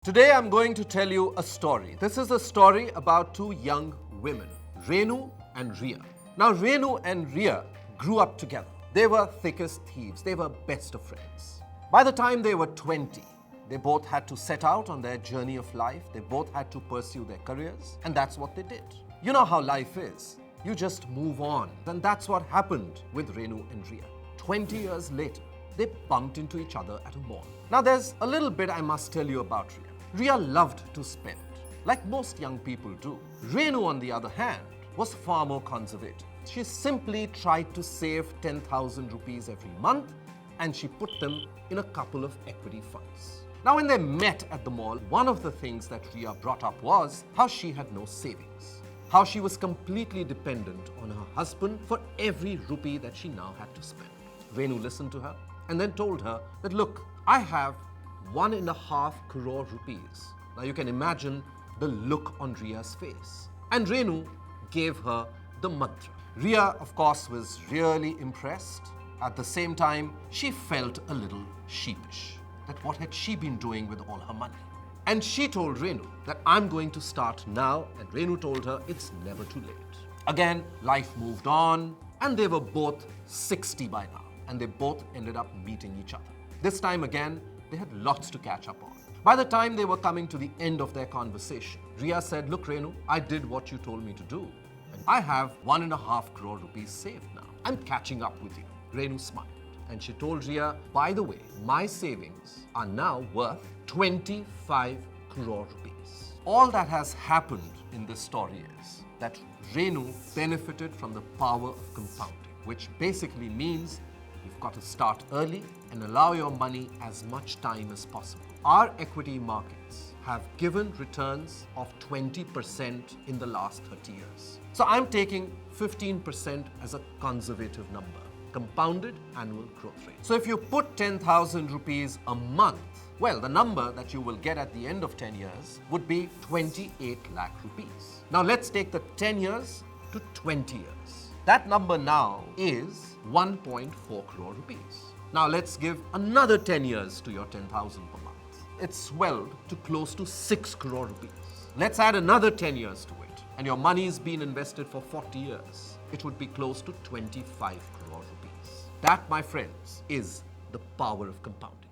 Today I'm going to tell you a story. This is a story about two young women, Renu and Riya. Now Renu and Riya grew up together. They were thick as thieves. They were best of friends. By the time they were 20, they both had to set out on their journey of life. They both had to pursue their careers, and that's what they did. You know how life is. You just move on. And that's what happened with Renu and Riya. 20 years later, they bumped into each other at a mall. Now there's a little bit I must tell you about Riya. Riya loved to spend, like most young people do. Renu, on the other hand, was far more conservative. She simply tried to save 10,000 rupees every month, and she put them in a couple of equity funds. Now when they met at the mall, one of the things that Riya brought up was how she had no savings, how she was completely dependent on her husband for every rupee that she now had to spend. Renu listened to her and then told her that, look, I have 1.5 crore rupees. Now you can imagine the look on Riya's face. And Renu gave her the mantra. Riya, of course, was really impressed. At the same time, she felt a little sheepish. That what had she been doing with all her money? And she told Renu that I'm going to start now, and Renu told her it's never too late. Again, life moved on, and they were both 60 by now, and they both ended up meeting each other. This time again, they had lots to catch up on. By the time they were coming to the end of their conversation, Riya said, look Renu, I did what you told me to do, and I have 1.5 crore rupees saved now. I'm catching up with you. Renu smiled. And she told Riya, by the way, my savings are now worth 25 crore rupees. All that has happened in this story is that Renu benefited from the power of compounding, which basically means you've got to start early and allow your money as much time as possible. Our equity markets have given returns of 20% in the last 30 years. So I'm taking 15% as a conservative number. Compounded annual growth rate. So if you put 10,000 rupees a month, well, the number that you will get at the end of 10 years would be 28 lakh rupees. Now let's take the 10 years to 20 years. That number now is 1.4 crore rupees. Now let's give another 10 years to your 10,000 per month. It's swelled to close to 6 crore rupees. Let's add another 10 years to it, and your money's been invested for 40 years. It would be close to 25 crore rupees. That, my friends, is the power of compounding.